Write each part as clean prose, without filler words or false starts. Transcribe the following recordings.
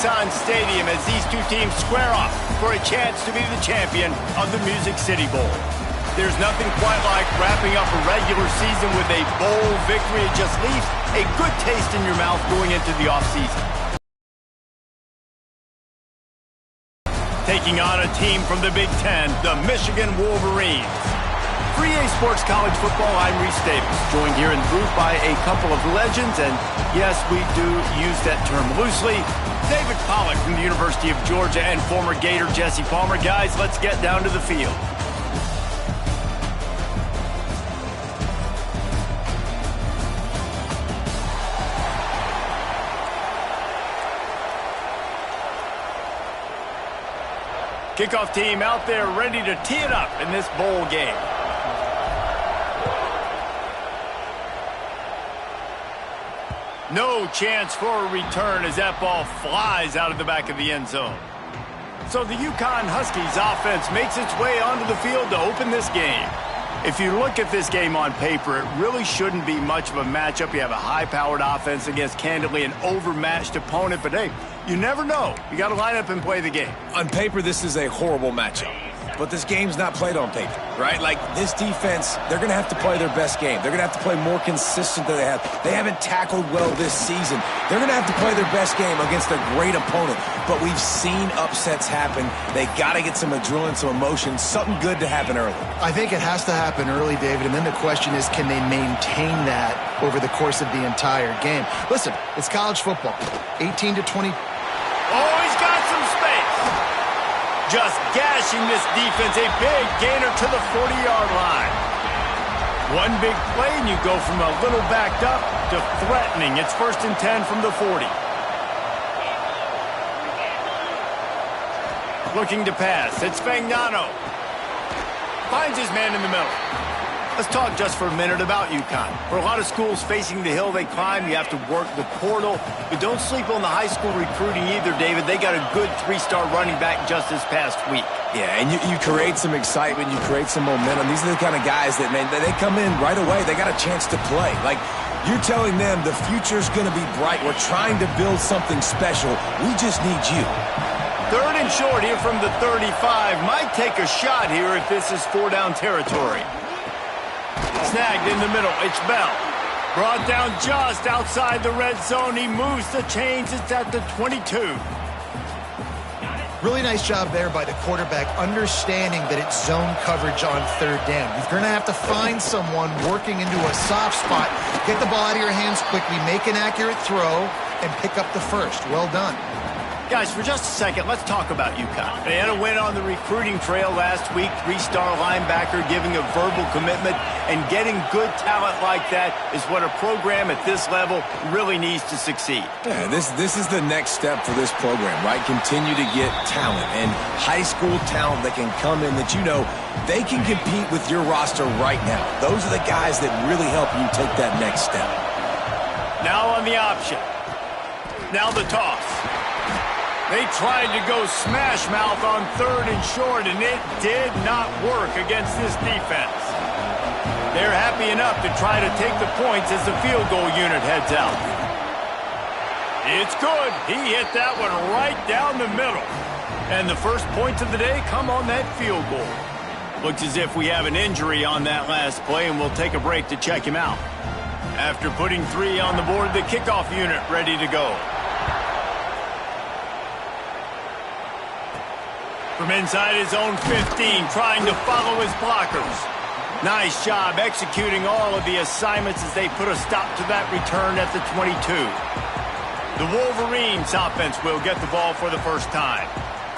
Nissan Stadium as these two teams square off for a chance to be the champion of the Music City Bowl. There's nothing quite like wrapping up a regular season with a bowl victory. It just leaves a good taste in your mouth going into the offseason. Taking on a team from the Big Ten, the Michigan Wolverines. For EA Sports College Football, I'm Reese Davis, joined here in the booth by a couple of legends, and yes, we do use that term loosely. David Pollack from the University of Georgia and former Gator Jesse Palmer. Guys, let's get down to the field. Kickoff team out there ready to tee it up in this bowl game. No chance for a return as that ball flies out of the back of the end zone. So the UConn Huskies offense makes its way onto the field to open this game. If you look at this game on paper, it really shouldn't be much of a matchup. You have a high-powered offense against, candidly, an overmatched opponent. But, hey, you never know. You got to line up and play the game. On paper, this is a horrible matchup. But this game's not played on paper, right? Like, this defense, they're going to have to play their best game. They're going to have to play more consistent than they have. They haven't tackled well this season. They're going to have to play their best game against a great opponent. But we've seen upsets happen. They got to get some adrenaline, some emotion, something good to happen early. I think it has to happen early, David, and then the question is, can they maintain that over the course of the entire game? Listen, it's college football. 18 to 20. Oh, he's got some space. Just gashing this defense, a big gainer to the 40-yard line. One big play, and you go from a little backed up to threatening. It's 1st and 10 from the 40. Looking to pass. It's Fagnano. Finds his man in the middle. Let's talk just for a minute about UConn. For a lot of schools facing the hill they climb, you have to work the portal. But don't sleep on the high school recruiting either, David. They got a good 3-star running back just this past week. Yeah, and you create some excitement. You create some momentum. These are the kind of guys that, man, they come in right away. They got a chance to play. Like, you're telling them the future's going to be bright. We're trying to build something special. We just need you. 3rd and short here from the 35. Might take a shot here if this is 4-down territory. Snagged in the middle. It's Bell. Brought down just outside the red zone. He moves the chains. It's at the 22. Really nice job there by the quarterback, understanding that it's zone coverage on 3rd down. You're going to have to find someone working into a soft spot, get the ball out of your hands quickly, make an accurate throw, and pick up the first. Well done. Guys, for just a second, let's talk about UConn. They had a win on the recruiting trail last week. 3-star linebacker giving a verbal commitment, and getting good talent like that is what a program at this level really needs to succeed. Yeah, this is the next step for this program, right? Continue to get talent, and high school talent that can come in that you know they can compete with your roster right now. Those are the guys that really help you take that next step. Now on the option. Now the toss. They tried to go smash mouth on 3rd and short, and it did not work against this defense. They're happy enough to try to take the points as the field goal unit heads out. It's good. He hit that one right down the middle. And the first points of the day come on that field goal. Looks as if we have an injury on that last play, and we'll take a break to check him out. After putting 3 on the board, the kickoff unit ready to go. From inside his own 15, trying to follow his blockers. Nice job executing all of the assignments as they put a stop to that return at the 22. The Wolverines offense will get the ball for the first time.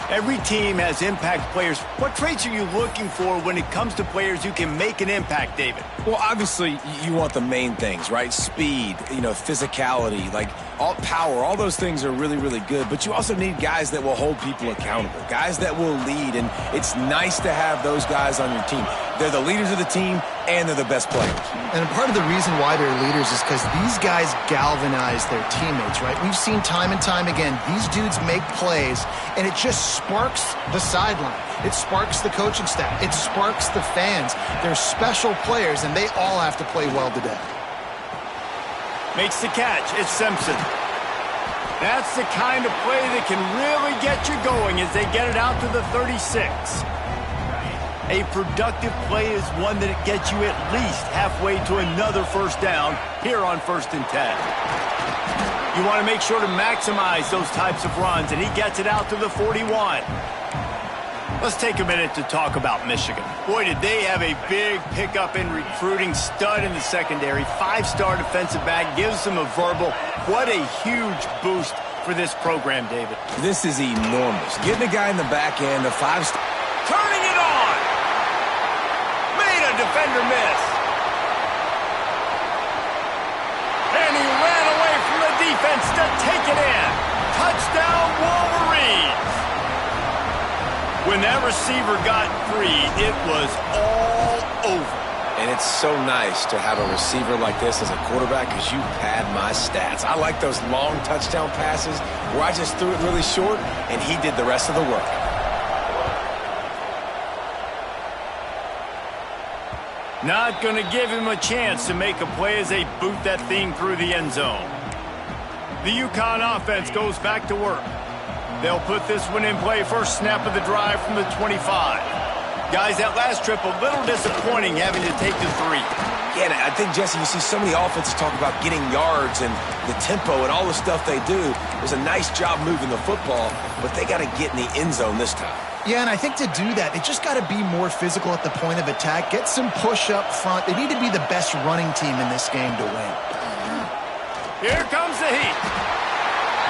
Every team has impact players. What traits are you looking for when it comes to players who can make an impact, David? Well, obviously, you want the main things, right? Speed, physicality, like all power, all those things are really, really good. But you also need guys that will hold people accountable, guys that will lead. And it's nice to have those guys on your team. They're the leaders of the team, and they're the best players. And part of the reason why they're leaders is because these guys galvanize their teammates, right? We've seen time and time again, these dudes make plays, and it just sparks the sideline. It sparks the coaching staff. It sparks the fans. They're special players, and they all have to play well today. Makes the catch. It's Simpson. That's the kind of play that can really get you going as they get it out to the 36. A productive play is one that gets you at least halfway to another first down here on 1st and 10. You want to make sure to maximize those types of runs, and he gets it out to the 41. Let's take a minute to talk about Michigan. Boy, did they have a big pickup in recruiting. Stud in the secondary. 5-star defensive back. Gives them a verbal. What a huge boost for this program, David. This is enormous. Getting a guy in the back end, a 5-star. Turning it on. Made a defender miss. And he ran away from the defense to take it in. Touchdown, Wolverines. When that receiver got free, it was all over. And it's so nice to have a receiver like this as a quarterback because you pad my stats. I like those long touchdown passes where I just threw it really short and he did the rest of the work. Not going to give him a chance to make a play as they boot that thing through the end zone. The UConn offense goes back to work. They'll put this one in play. First snap of the drive from the 25. Guys, that last trip a little disappointing having to take the 3. Yeah, I think, Jesse, you see so many offenses talk about getting yards and the tempo and all the stuff they do. There's a nice job moving the football, but they got to get in the end zone this time. Yeah, and I think to do that, they just got to be more physical at the point of attack. Get some push up front. They need to be the best running team in this game to win. Here comes the heat.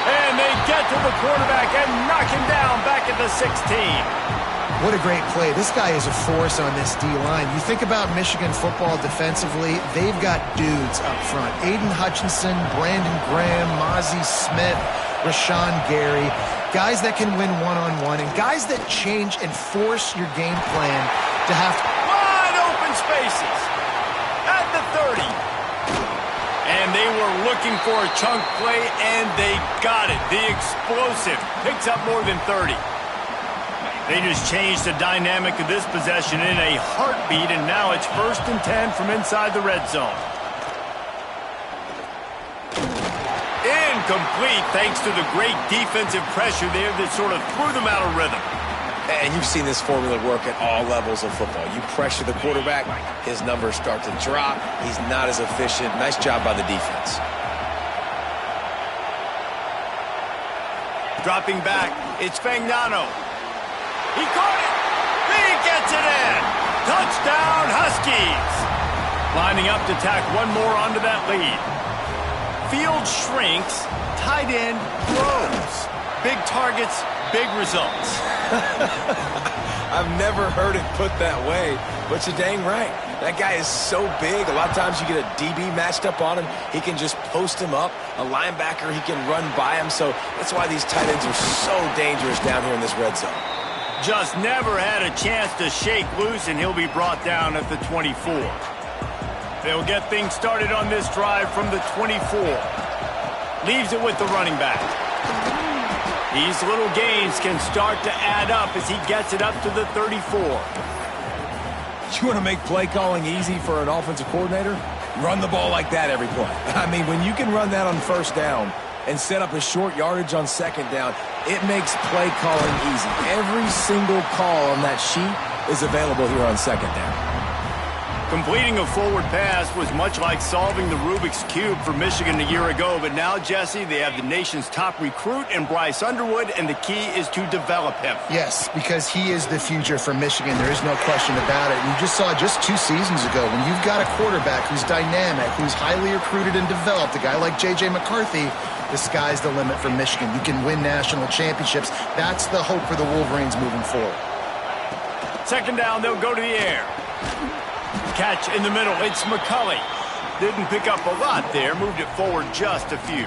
And they get to the quarterback and knock him down back at the 16. What a great play. This guy is a force on this D-line. You think about Michigan football defensively, they've got dudes up front. Aiden Hutchinson, Brandon Graham, Mozzie Smith, Rashawn Gary. Guys that can win one-on-one and guys that change and force your game plan to have wide open spaces at the 30. And they were looking for a chunk play, and they got it. The explosive picks up more than 30. They just changed the dynamic of this possession in a heartbeat, and now it's 1st and 10 from inside the red zone. Incomplete thanks to the great defensive pressure there that sort of threw them out of rhythm. And you've seen this formula work at all levels of football. You pressure the quarterback, his numbers start to drop. He's not as efficient. Nice job by the defense. Dropping back, it's Fagnano. He caught it. He gets it in. Touchdown, Huskies. Lining up to tack one more onto that lead. Field shrinks, tight end grows. Big targets, big results. I've never heard it put that way, but you're dang right. That guy is so big. A lot of times you get a DB matched up on him. He can just post him up. A linebacker, he can run by him. So that's why these tight ends are so dangerous down here in this red zone. Just never had a chance to shake loose, and he'll be brought down at the 24. They'll get things started on this drive from the 24. Leaves it with the running back. These little gains can start to add up as he gets it up to the 34. You want to make play calling easy for an offensive coordinator? Run the ball like that every play. I mean, when you can run that on 1st down and set up a short yardage on 2nd down, it makes play calling easy. Every single call on that sheet is available here on 2nd down. Completing a forward pass was much like solving the Rubik's Cube for Michigan a year ago, but now, Jesse, they have the nation's top recruit in Bryce Underwood, and the key is to develop him. Yes, because he is the future for Michigan. There is no question about it. You just saw just 2 seasons ago when you've got a quarterback who's dynamic, who's highly recruited and developed, a guy like J.J. McCarthy, the sky's the limit for Michigan. You can win national championships. That's the hope for the Wolverines moving forward. 2nd down, they'll go to the air. Catch in the middle, it's McCulley. Didn't pick up a lot there, moved it forward just a few.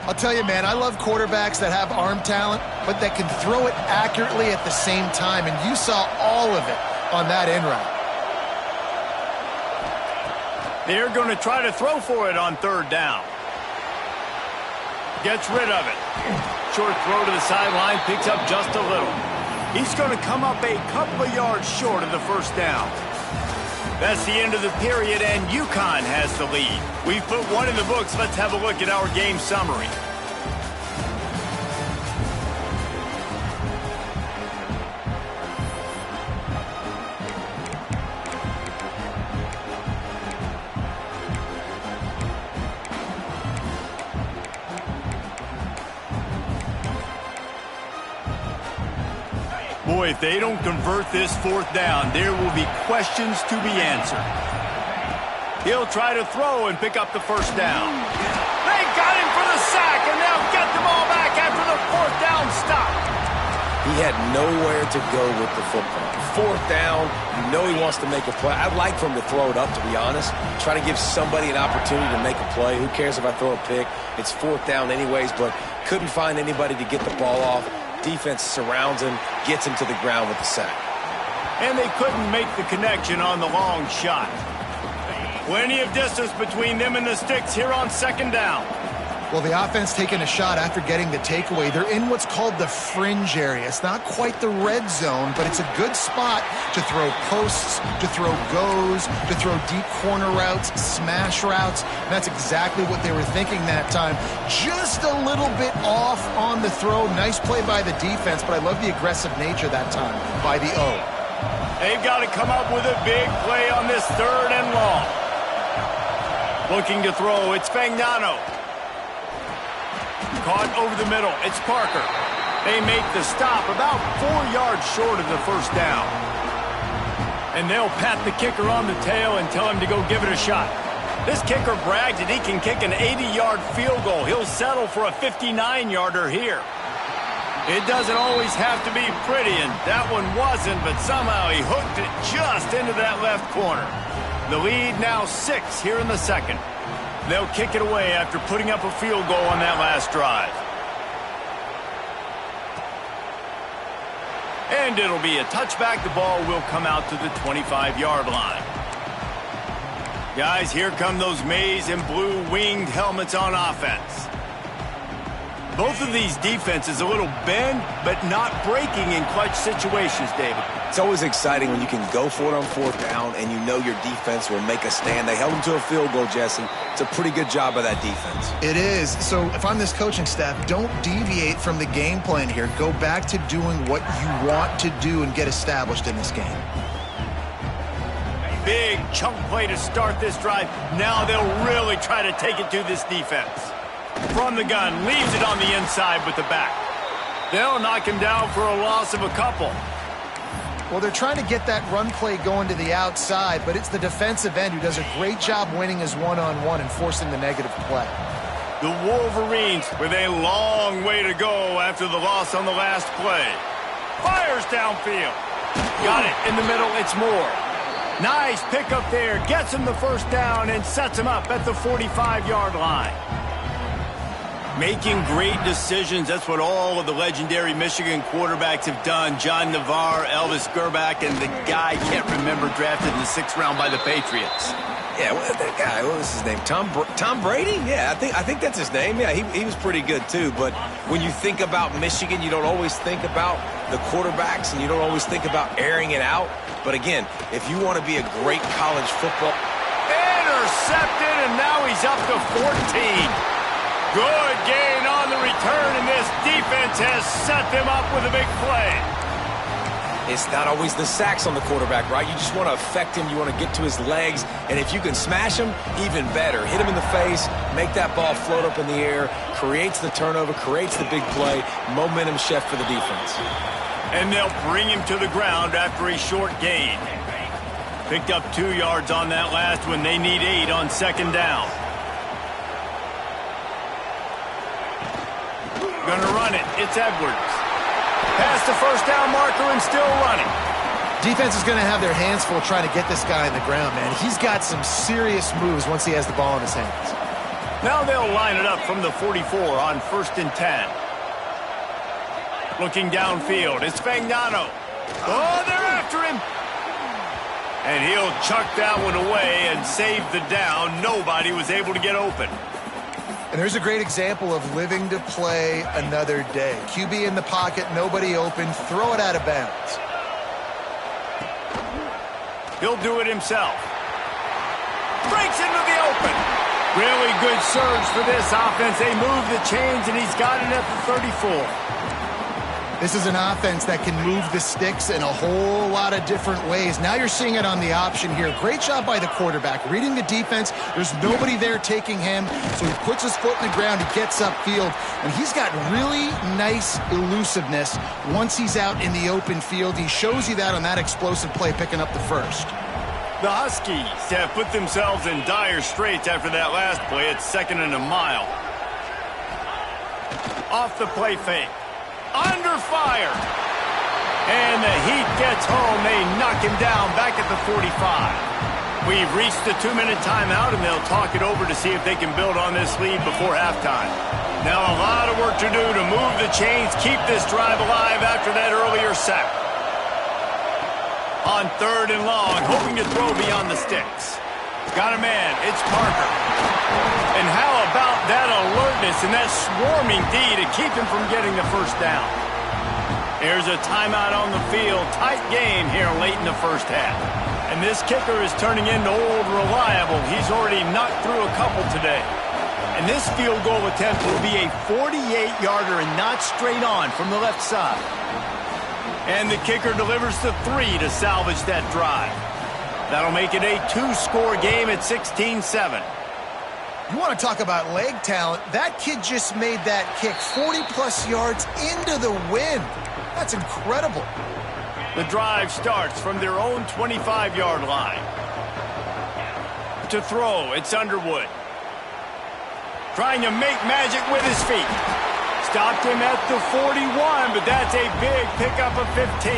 I'll tell you, man, I love quarterbacks that have arm talent, but that can throw it accurately at the same time, and you saw all of it on that end route. They're going to try to throw for it on 3rd down. Gets rid of it. Short throw to the sideline, picks up just a little. He's going to come up a couple of yards short of the 1st down. That's the end of the period, and UConn has the lead. We've put one in the books. Let's have a look at our game summary. Boy, if they don't convert this fourth down, there will be questions to be answered. He'll try to throw and pick up the first down. They got him for the sack, and they'll get the ball back after the fourth down stop. He had nowhere to go with the football. Fourth down, you know he wants to make a play. I'd like for him to throw it up, to be honest. Try to give somebody an opportunity to make a play. Who cares if I throw a pick? It's fourth down anyways, but couldn't find anybody to get the ball off. Defense surrounds him, gets him to the ground with the sack. And they couldn't make the connection on the long shot. Plenty of distance between them and the sticks here on second down. Well, the offense taking a shot after getting the takeaway. They're in what's called the fringe area. It's not quite the red zone, but it's a good spot to throw posts, to throw goes, to throw deep corner routes, smash routes. And that's exactly what they were thinking that time. Just a little bit off on the throw. Nice play by the defense, but I love the aggressive nature that time by the O. They've got to come up with a big play on this third and long. Looking to throw, it's Fagnano. Caught over the middle, it's Parker. They make the stop about 4 yards short of the first down. And they'll pat the kicker on the tail and tell him to go give it a shot. This kicker brags that he can kick an 80-yard field goal. He'll settle for a 59-yarder here. It doesn't always have to be pretty, and that one wasn't, but somehow he hooked it just into that left corner. The lead now 6 here in the second. They'll kick it away after putting up a field goal on that last drive. And it'll be a touchback. The ball will come out to the 25-yard line. Guys, here come those maize and blue winged helmets on offense. Both of these defenses a little bend, but not breaking in clutch situations, David. It's always exciting when you can go for it on fourth down and you know your defense will make a stand. They held him to a field goal, Jesse. It's a pretty good job by that defense. It is. So if I'm this coaching staff, don't deviate from the game plan here. Go back to doing what you want to do and get established in this game. Big chunk play to start this drive. Now they'll really try to take it to this defense. From the gun, leaves it on the inside with the back. They'll knock him down for a loss of a couple. Well, they're trying to get that run play going to the outside, but it's the defensive end who does a great job winning his one-on-one and forcing the negative play. The Wolverines with a long way to go after the loss on the last play. Fires downfield. Got it in the middle, it's Moore. Nice pickup there, gets him the first down and sets him up at the 45-yard line. Making great decisions, that's what all of the legendary Michigan quarterbacks have done. John Navarre, Elvis Gerbach, and the guy, can't remember, drafted in the 6th round by the Patriots. Yeah, that guy, what was his name? Tom Brady? Yeah, I think that's his name. Yeah, he was pretty good too. But when you think about Michigan, you don't always think about the quarterbacks and you don't always think about airing it out. But again, if you want to be a great college football... Intercepted, and now he's up to 14. Good gain on the return, and this defense has set them up with a big play. It's not always the sacks on the quarterback, right? You just want to affect him. You want to get to his legs. And if you can smash him, even better. Hit him in the face, make that ball float up in the air, creates the turnover, creates the big play, momentum shift for the defense. And they'll bring him to the ground after a short gain. Picked up 2 yards on that last one. They need 8 on second down. Gonna run it. It's Edwards. Past the first down marker and still running. Defense is going to have their hands full trying to get this guy in the ground, man. He's got some serious moves once he has the ball in his hands. Now they'll line it up from the 44 on 1st and 10. Looking downfield, it's Fagnano. Oh, they're after him. And he'll chuck that one away and save the down. Nobody was able to get open. And there's a great example of living to play another day. QB in the pocket, nobody open, throw it out of bounds. He'll do it himself. Breaks into the open. Really good surge for this offense. They move the chains, and he's got it at the 34. This is an offense that can move the sticks in a whole lot of different ways. Now you're seeing it on the option here. Great job by the quarterback. Reading the defense, there's nobody there taking him, so he puts his foot in the ground, he gets upfield, and he's got really nice elusiveness once he's out in the open field. He shows you that on that explosive play, picking up the first. The Huskies have put themselves in dire straits after that last play. It's 2nd and a mile. Off the play fake. Under fire. And the Heat gets home. They knock him down back at the 45. We've reached the 2-minute timeout, and they'll talk it over to see if they can build on this lead before halftime. Now a lot of work to do to move the chains, keep this drive alive after that earlier sack. On 3rd and long, hoping to throw beyond the sticks. Got a man. It's Parker. And how about that alertness and that swarming D to keep him from getting the first down? Here's a timeout on the field. Tight game here late in the first half. And this kicker is turning into old reliable. He's already knocked through a couple today. And this field goal attempt will be a 48-yarder and not straight on from the left side. And the kicker delivers the 3 to salvage that drive. That'll make it a 2-score game at 16-7. You want to talk about leg talent? That kid just made that kick 40-plus yards into the wind. That's incredible. The drive starts from their own 25-yard line. To throw, it's Underwood. Trying to make magic with his feet. Stopped him at the 41, but that's a big pickup of 15.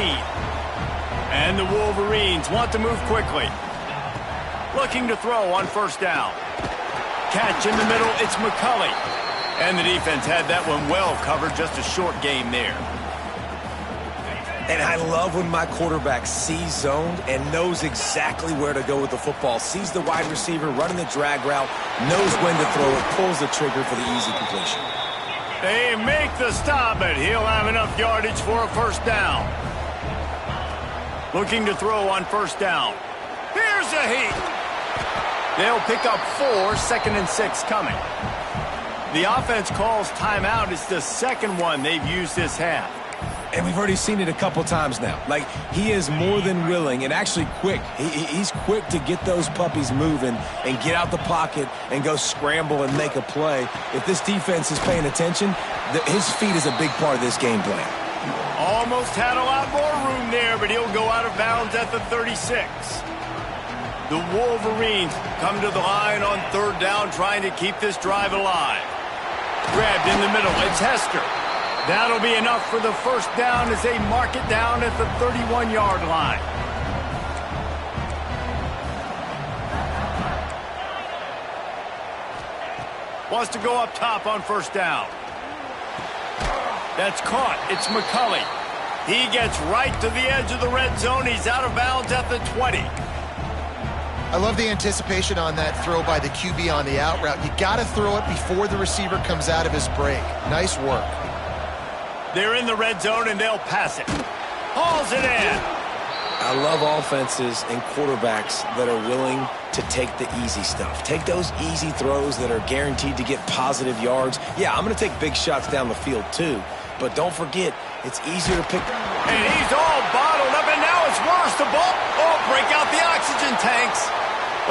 And the Wolverines want to move quickly. Looking to throw on 1st down. Catch in the middle, it's McCulley. And the defense had that one well covered, just a short game there. And I love when my quarterback sees zoned and knows exactly where to go with the football. Sees the wide receiver running the drag route, knows when to throw it, pulls the trigger for the easy completion. They make the stop, but he'll have enough yardage for a 1st down. Looking to throw on 1st down. Here's the Heat. They'll pick up 4, 2nd and 6 coming. The offense calls timeout. It's the 2nd one they've used this half. And we've already seen it a couple times now. Like, he is more than willing and actually quick. He's quick to get those puppies moving and get out the pocket and go scramble and make a play. If this defense is paying attention, his feet is a big part of this game plan. Almost had a lot more room there, but he'll go out of bounds at the 36. The Wolverines come to the line on 3rd down, trying to keep this drive alive. Grabbed in the middle, it's Hester. That'll be enough for the 1st down as they mark it down at the 31-yard line. Wants to go up top on 1st down. That's caught. It's McCulley. He gets right to the edge of the red zone. He's out of bounds at the 20. I love the anticipation on that throw by the QB on the out route. You got to throw it before the receiver comes out of his break. Nice work. They're in the red zone, and they'll pass it. Hauls it in. I love offenses and quarterbacks that are willing to take the easy stuff. Take those easy throws that are guaranteed to get positive yards. Yeah, I'm going to take big shots down the field too, but don't forget, it's easier to pick. And he's all bottled up, and now it's worse. The ball, break out the oxygen tanks.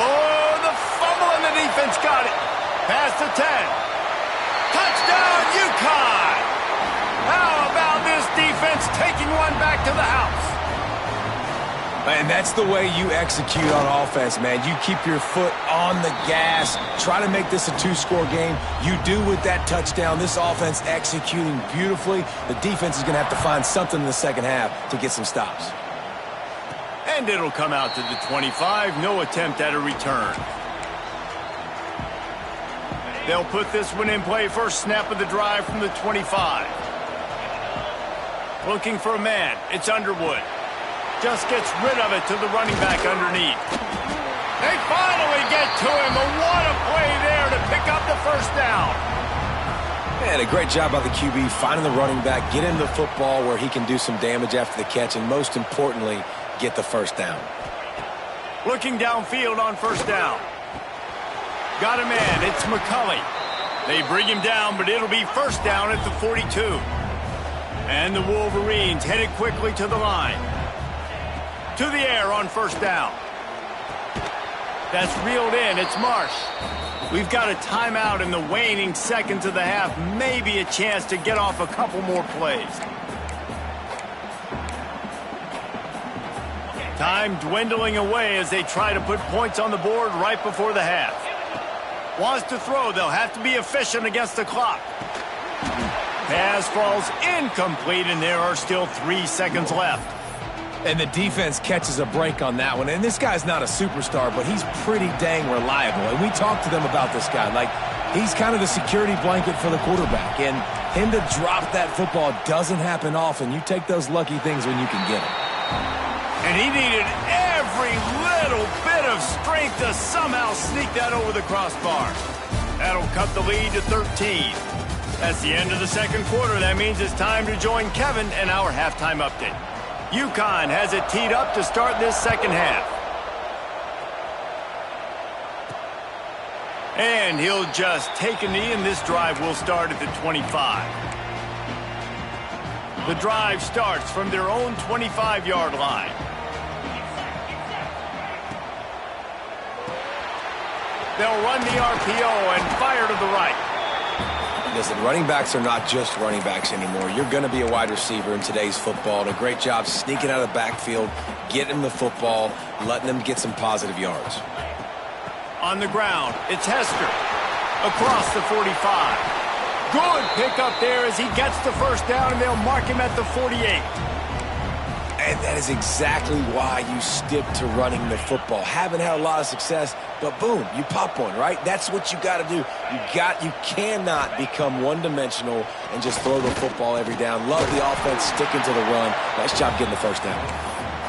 Oh, the fumble, and the defense got it. Past the 10. Touchdown, UConn. How about this defense taking one back to the house? And that's the way you execute on offense, man. You keep your foot on the gas. Try to make this a 2-score game. You do with that touchdown. This offense executing beautifully. The defense is going to have to find something in the 2nd half to get some stops. And it'll come out to the 25. No attempt at a return. They'll put this one in play. First snap of the drive from the 25. Looking for a man. It's Underwood. Just gets rid of it to the running back underneath. They finally get to him. But what a play there to pick up the 1st down. And a great job by the QB finding the running back, get him the football where he can do some damage after the catch, and most importantly, get the 1st down. Looking downfield on 1st down. Got a man. It's McCulley. They bring him down, but it'll be 1st down at the 42. And the Wolverines headed quickly to the line. To the air on first down. That's reeled in. It's Marsh. We've got a timeout in the waning seconds of the half. Maybe a chance to get off a couple more plays. Time dwindling away as they try to put points on the board right before the half. Wants to throw. They'll have to be efficient against the clock. Pass falls incomplete, and there are still 3 seconds left. And the defense catches a break on that one. And this guy's not a superstar, but he's pretty dang reliable. And we talked to them about this guy. Like, he's kind of the security blanket for the quarterback. And him to drop that football doesn't happen often. You take those lucky things when you can get them. And he needed every little bit of strength to somehow sneak that over the crossbar. That'll cut the lead to 13. That's the end of the second quarter. That means it's time to join Kevin and our halftime update. UConn has it teed up to start this second half. And he'll just take a knee, and this drive will start at the 25. The drive starts from their own 25-yard line. They'll run the RPO and fire to the right. Listen, running backs are not just running backs anymore. You're going to be a wide receiver in today's football. And a great job sneaking out of the backfield, getting them the football, letting them get some positive yards. On the ground, it's Hester. Across the 45. Good pickup there as he gets the first down, and they'll mark him at the 48. And that is exactly why you stick to running the football. Haven't had a lot of success, but boom, you pop one, right? That's what you got to do. You cannot become one-dimensional and just throw the football every down. Love the offense sticking to the run. Nice job getting the first down.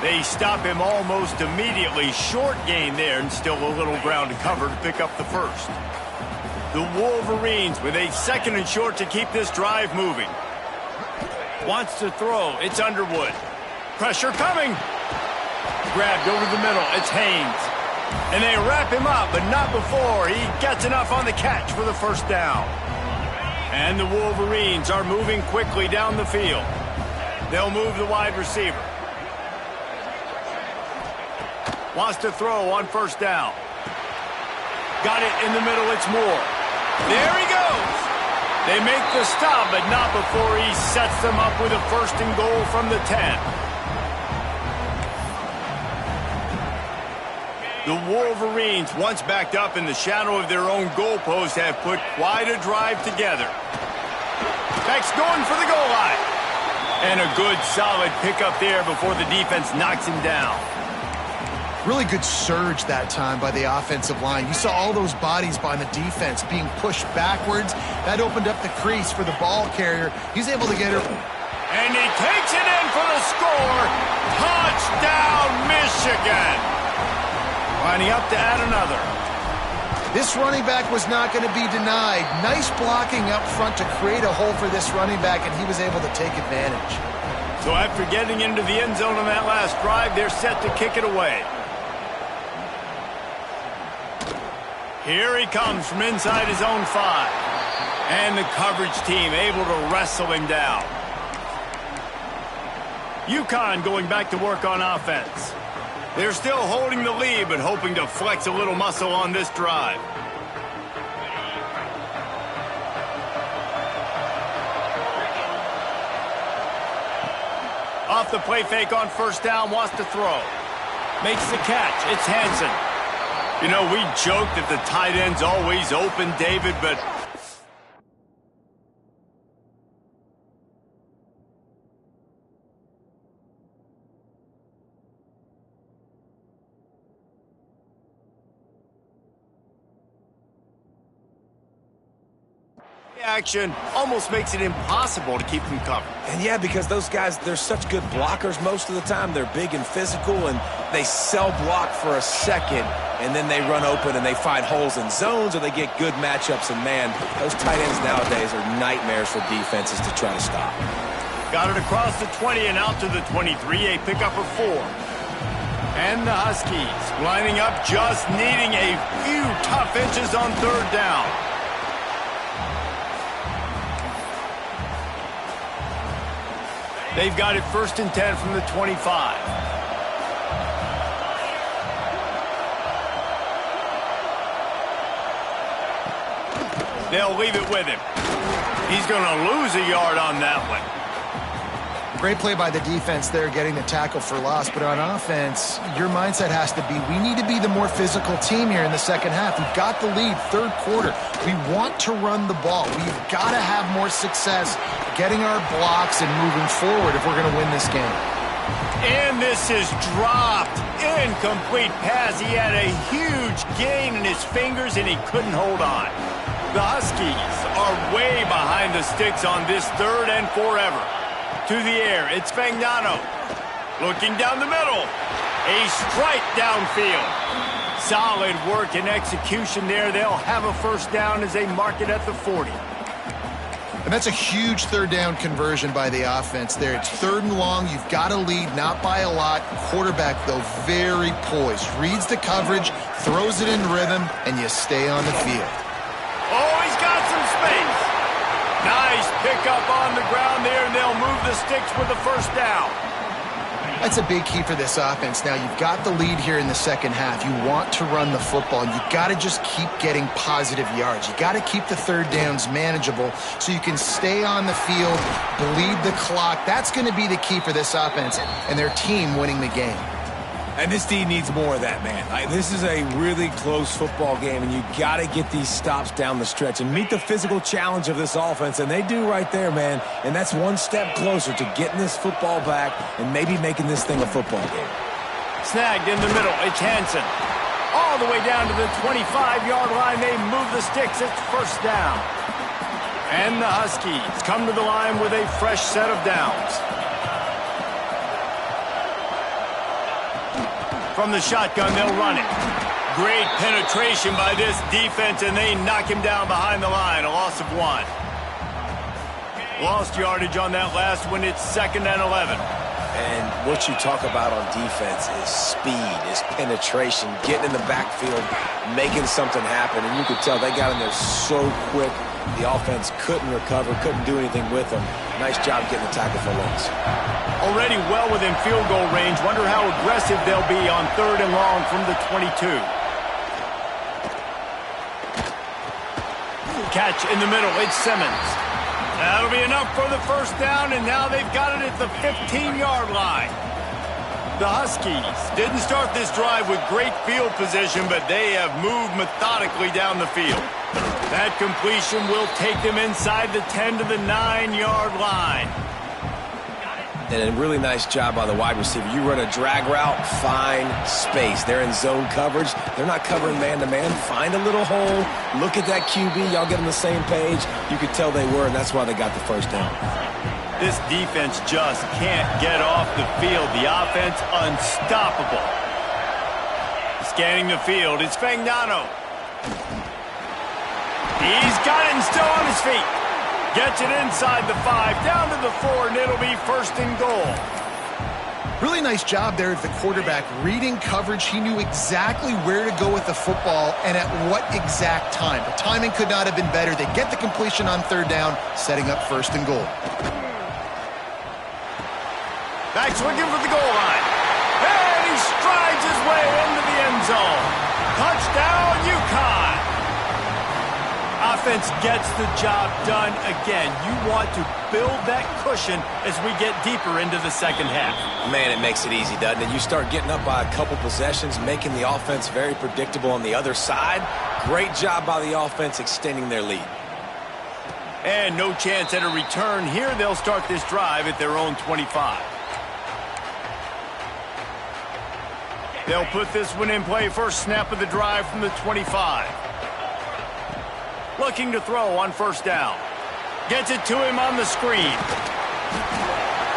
They stop him almost immediately. Short gain there, and still a little ground to cover to pick up the first. The Wolverines with a second and short to keep this drive moving. Wants to throw. It's Underwood. Pressure coming. Grabbed over the middle. It's Haynes. And they wrap him up, but not before he gets enough on the catch for the first down. And the Wolverines are moving quickly down the field. They'll move the wide receiver. Wants to throw on first down. Got it in the middle. It's Moore. There he goes. They make the stop, but not before he sets them up with a first and goal from the 10. The Wolverines, once backed up in the shadow of their own goalpost, have put quite a drive together. Beck's going for the goal line. And a good, solid pickup there before the defense knocks him down. Really good surge that time by the offensive line. You saw all those bodies by the defense being pushed backwards. That opened up the crease for the ball carrier. He's able to get it. And he takes it in for the score. Touchdown, Michigan. Lining up to add another. This running back was not going to be denied. Nice blocking up front to create a hole for this running back, and he was able to take advantage. So after getting into the end zone on that last drive, they're set to kick it away. Here he comes from inside his own 5. And the coverage team able to wrestle him down. UConn going back to work on offense. They're still holding the lead, but hoping to flex a little muscle on this drive. Off the play fake on first down, wants to throw. Makes the catch. It's Hansen. You know, we joke that the tight end's always open, David, but action almost makes it impossible to keep them covered. And yeah, because those guys, they're such good blockers most of the time. They're big and physical, and they cell block for a second, and then they run open and they find holes in zones, or they get good matchups. And man, those tight ends nowadays are nightmares for defenses to try to stop. Got it across the 20 and out to the 23, a pickup of 4. And the Huskies lining up, just needing a few tough inches on third down. They've got it 1st and 10 from the 25. They'll leave it with him. He's going to lose a yard on that one. Great play by the defense there, getting the tackle for loss. But on offense, your mindset has to be, we need to be the more physical team here in the second half. We've got the lead, third quarter. We want to run the ball. We've got to have more success getting our blocks and moving forward if we're going to win this game. And this is dropped. Incomplete pass. He had a huge gain in his fingers, and he couldn't hold on. The Huskies are way behind the sticks on this 3rd and forever. To the air, it's Fagnano. Looking down the middle. A strike downfield. Solid work and execution there. They'll have a 1st down as they mark it at the 40. And that's a huge 3rd down conversion by the offense there. It's 3rd and long. You've got to lead, not by a lot. Quarterback, though, very poised. Reads the coverage, throws it in rhythm, and you stay on the field. Oh, he's got some space. Nice pickup on the ground there, and they'll move the sticks with the 1st down. That's a big key for this offense. Now, you've got the lead here in the second half. You want to run the football, and you've got to just keep getting positive yards. You've got to keep the 3rd downs manageable so you can stay on the field, bleed the clock. That's going to be the key for this offense and their team winning the game. And this D needs more of that, man. This is a really close football game, and you got to get these stops down the stretch and meet the physical challenge of this offense, and they do right there, man. And that's one step closer to getting this football back and maybe making this thing a football game. Snagged in the middle. It's Hansen. All the way down to the 25-yard line. They move the sticks. It's 1st down. And the Huskies come to the line with a fresh set of downs. From the shotgun, they'll run it. Great penetration by this defense, and they knock him down behind the line. A loss of 1. Lost yardage on that last one. It's 2nd and 11. And what you talk about on defense is speed, is penetration, getting in the backfield, making something happen. And you could tell they got in there so quick. The offense couldn't recover, couldn't do anything with them. Nice job getting the tackle for loss. Already well within field goal range. Wonder how aggressive they'll be on 3rd and long from the 22. Catch in the middle. It's Simmons. That'll be enough for the 1st down, and now they've got it at the 15-yard line. The Huskies didn't start this drive with great field position, but they have moved methodically down the field. That completion will take them inside the 10 to the 9-yard line. And a really nice job by the wide receiver. You run a drag route, find space. They're in zone coverage. They're not covering man-to-man. Find a little hole. Look at that QB. Y'all get on the same page. You could tell they were, and that's why they got the 1st down. This defense just can't get off the field. The offense unstoppable. Scanning the field, it's Fagnano. He's got it and still on his feet. Gets it inside the 5, down to the 4, and it'll be 1st and goal. Really nice job there at the quarterback. Reading coverage, he knew exactly where to go with the football and at what exact time. The timing could not have been better. They get the completion on 3rd down, setting up 1st and goal. Back swinging for the goal line. And he strides his way into the end zone. Touchdown, UConn. Offense gets the job done again. You want to build that cushion as we get deeper into the second half. Man, it makes it easy, doesn't it? You start getting up by a couple possessions, making the offense very predictable on the other side. Great job by the offense extending their lead. And no chance at a return here. They'll start this drive at their own 25. They'll put this one in play. First snap of the drive from the 25. Looking to throw on 1st down. Gets it to him on the screen.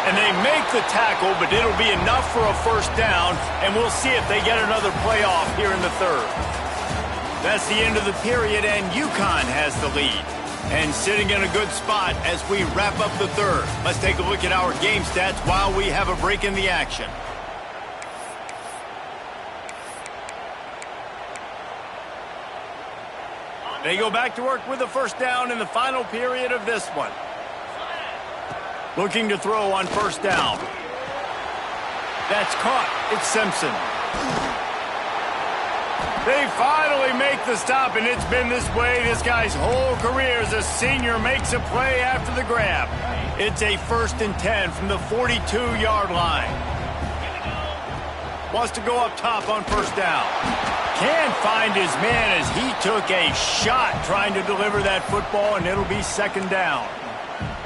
And they make the tackle, but it'll be enough for a 1st down, and we'll see if they get another playoff here in the 3rd. That's the end of the period, and UConn has the lead. And sitting in a good spot as we wrap up the 3rd. Let's take a look at our game stats while we have a break in the action. They go back to work with the 1st down in the final period of this one. Looking to throw on first down. That's caught. It's Simpson. They finally make the stop, and it's been this way this guy's whole career as a senior makes a play after the grab. It's a 1st and 10 from the 42-yard line. Wants to go up top on first down. Can't find his man as he took a shot trying to deliver that football, and it'll be 2nd down.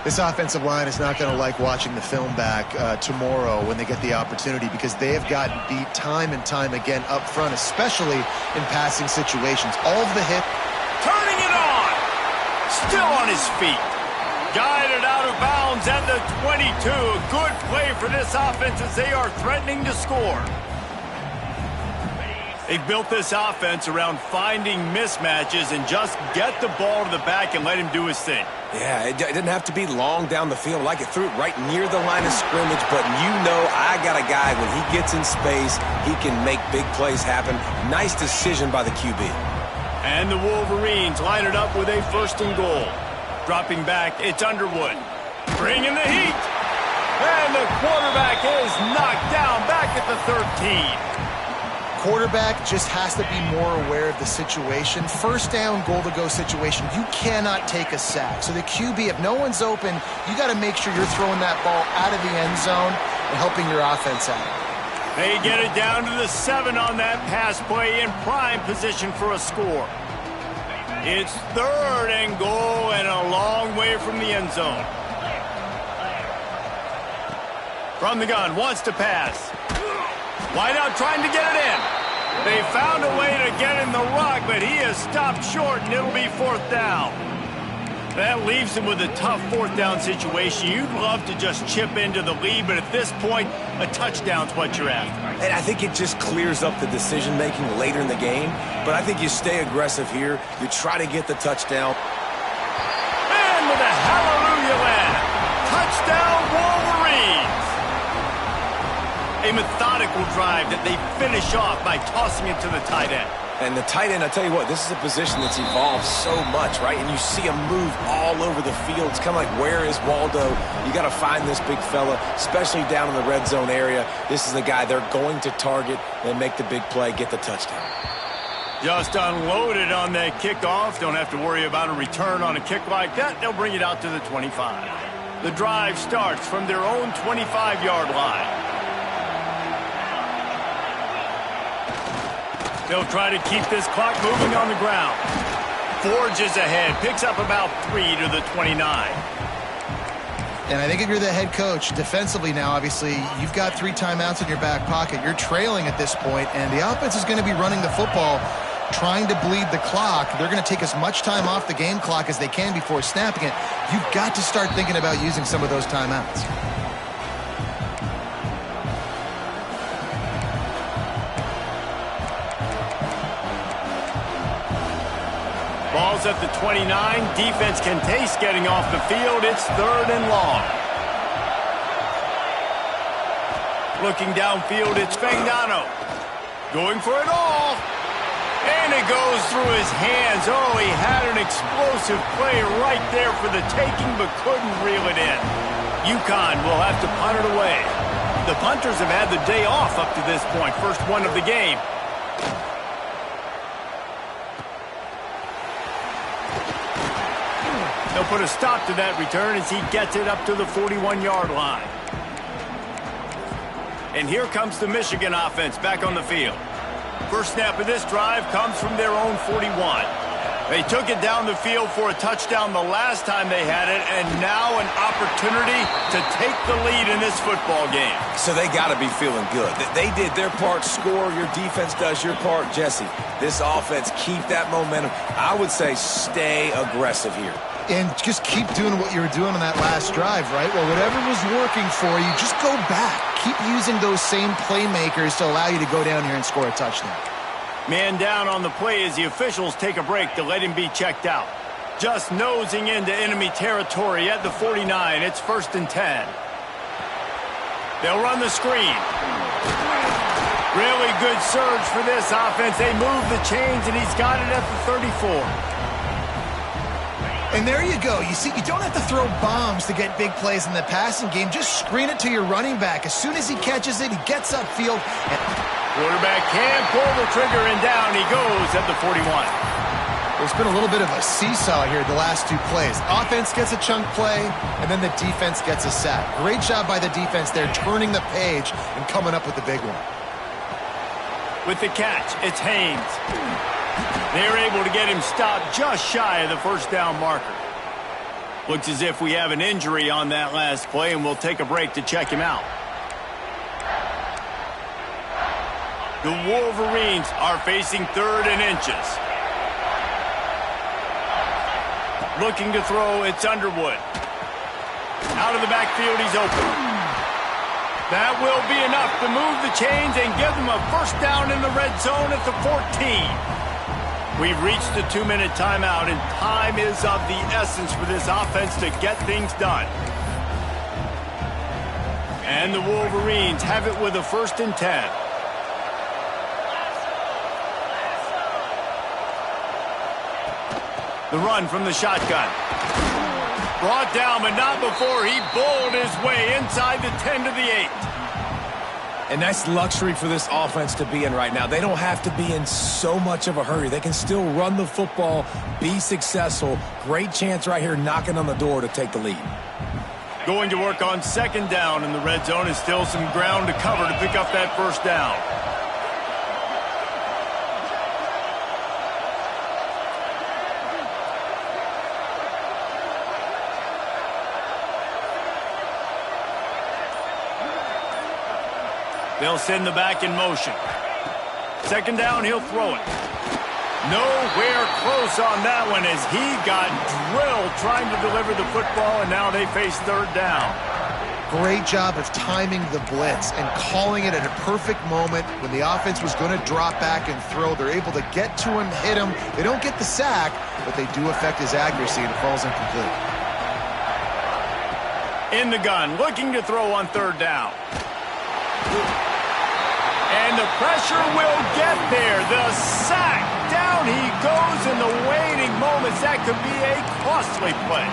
This offensive line is not going to like watching the film back tomorrow when they get the opportunity, because they have gotten beat time and time again up front, especially in passing situations. All of the hit. Turning it on. Still on his feet. Guided out of bounds at the 22. A good play for this offense as they are threatening to score. They've built this offense around finding mismatches and just get the ball to the back and let him do his thing. Yeah, it didn't have to be long down the field. Like it threw it right near the line of scrimmage, but I got a guy, when he gets in space, he can make big plays happen. Nice decision by the QB. And the Wolverines line it up with a 1st and goal. Dropping back, it's Underwood. Bringing the heat. And the quarterback is knocked down back at the 13. Quarterback just has to be more aware of the situation. 1st down, goal-to-go situation. You cannot take a sack. So the QB, if no one's open, you got to make sure you're throwing that ball out of the end zone and helping your offense out. They get it down to the 7 on that pass play, in prime position for a score. It's 3rd and goal and a long way from the end zone. From the gun, wants to pass. Wide out trying to get it in. They found a way to get in the rock, but he has stopped short, and it'll be 4th down. That leaves him with a tough 4th down situation. You'd love to just chip into the lead, but at this point, a touchdown's what you're after. And I think it just clears up the decision-making later in the game. But I think you stay aggressive here. You try to get the touchdown. And with a hallelujah land. Touchdown, Wolverines. A methodical drive that they finish off by tossing it to the tight end. And the tight end, I tell you what, this is a position that's evolved so much, right? And you see him move all over the field. It's kind of like, where is Waldo? You got to find this big fella, especially down in the red zone area. This is the guy they're going to target and make the big play, get the touchdown. Just unloaded on that kickoff. Don't have to worry about a return on a kick like that. They'll bring it out to the 25. The drive starts from their own 25-yard line. They'll try to keep this clock moving on the ground. Forges ahead, picks up about 3 to the 29. And I think if you're the head coach, defensively now, obviously, you've got 3 timeouts in your back pocket. You're trailing at this point, and the offense is going to be running the football, trying to bleed the clock. They're going to take as much time off the game clock as they can before snapping it. You've got to start thinking about using some of those timeouts. Ball's at the 29. Defense can taste getting off the field. It's 3rd and long. Looking downfield, it's Fagnano. Going for it all. And it goes through his hands. Oh, he had an explosive play right there for the taking, but couldn't reel it in. UConn will have to punt it away. The punters have had the day off up to this point. First one of the game. They'll put a stop to that return as he gets it up to the 41-yard line. And here comes the Michigan offense back on the field. First snap of this drive comes from their own 41. They took it down the field for a touchdown the last time they had it, and now an opportunity to take the lead in this football game. So they got to be feeling good. They did their part, score. Your defense does your part, Jesse. This offense, keep that momentum. I would say stay aggressive here. And just keep doing what you were doing on that last drive, right? Well, whatever was working for you, just go back. Keep using those same playmakers to allow you to go down here and score a touchdown. Man down on the play as the officials take a break to let him be checked out. Just nosing into enemy territory at the 49. It's 1st and 10. They'll run the screen. Really good surge for this offense. They move the chains, and he's got it at the 34. And there you go. You see, you don't have to throw bombs to get big plays in the passing game. Just screen it to your running back. As soon as he catches it, he gets upfield. Quarterback can't pull the trigger, and down he goes at the 41. There's been a little bit of a seesaw here the last two plays. Offense gets a chunk play, and then the defense gets a sack. Great job by the defense there, turning the page and coming up with the big one. With the catch, it's Haynes. They're able to get him stopped just shy of the first down marker. Looks as if we have an injury on that last play, and we'll take a break to check him out. The Wolverines are facing 3rd and inches. Looking to throw, it's Underwood. Out of the backfield, he's open. That will be enough to move the chains and give them a first down in the red zone at the 14. We've reached the 2-minute timeout, and time is of the essence for this offense to get things done. And the Wolverines have it with a 1st and 10. The run from the shotgun. Brought down, but not before he bowled his way inside the 10 to the 8. And that's luxury for this offense to be in right now. They don't have to be in so much of a hurry. They can still run the football, be successful. Great chance right here knocking on the door to take the lead. Going to work on 2nd down in the red zone, is still some ground to cover to pick up that first down. They'll send the back in motion. 2nd down, he'll throw it. Nowhere close on that one as he got drilled trying to deliver the football, and now they face 3rd down. Great job of timing the blitz and calling it at a perfect moment when the offense was going to drop back and throw. They're able to get to him, hit him. They don't get the sack, but they do affect his accuracy, and it falls incomplete. In the gun, looking to throw on 3rd down. And the pressure will get there. The sack. Down he goes in the waning moments. That could be a costly play.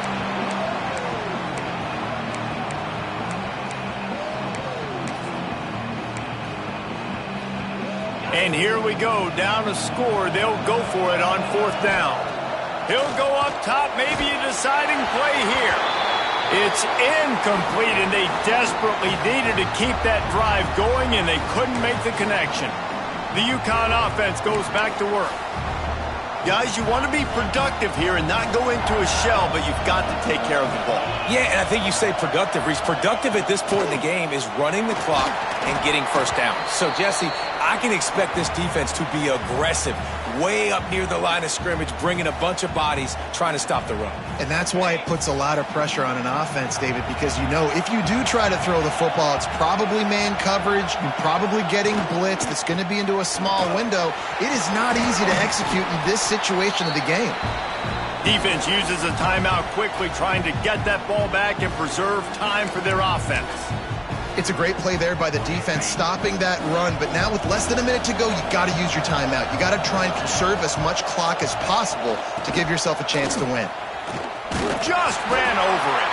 And here we go. Down a score. They'll go for it on 4th down. He'll go up top. Maybe a deciding play here. It's incomplete, and they desperately needed to keep that drive going, and they couldn't make the connection. The UConn offense goes back to work. Guys, you want to be productive here and not go into a shell, but you've got to take care of the ball. Yeah, and I think you say productive. Reese, productive at this point in the game is running the clock and getting first down. So, Jesse, I can expect this defense to be aggressive, way up near the line of scrimmage, bringing a bunch of bodies, trying to stop the run. And that's why it puts a lot of pressure on an offense, David, because you know if you do try to throw the football, it's probably man coverage, you're probably getting blitzed, it's going to be into a small window. It is not easy to execute in this situation of the game. Defense uses a timeout quickly, trying to get that ball back and preserve time for their offense. It's a great play there by the defense, stopping that run. But now with less than a minute to go, you got to use your timeout. You got to try and conserve as much clock as possible to give yourself a chance to win. Just ran over it.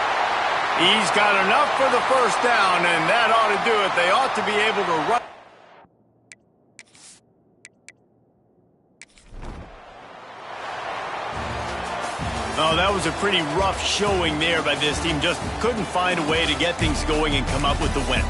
He's got enough for the first down, and that ought to do it. They ought to be able to run. Oh, that was a pretty rough showing there by this team. Just couldn't find a way to get things going and come up with the win.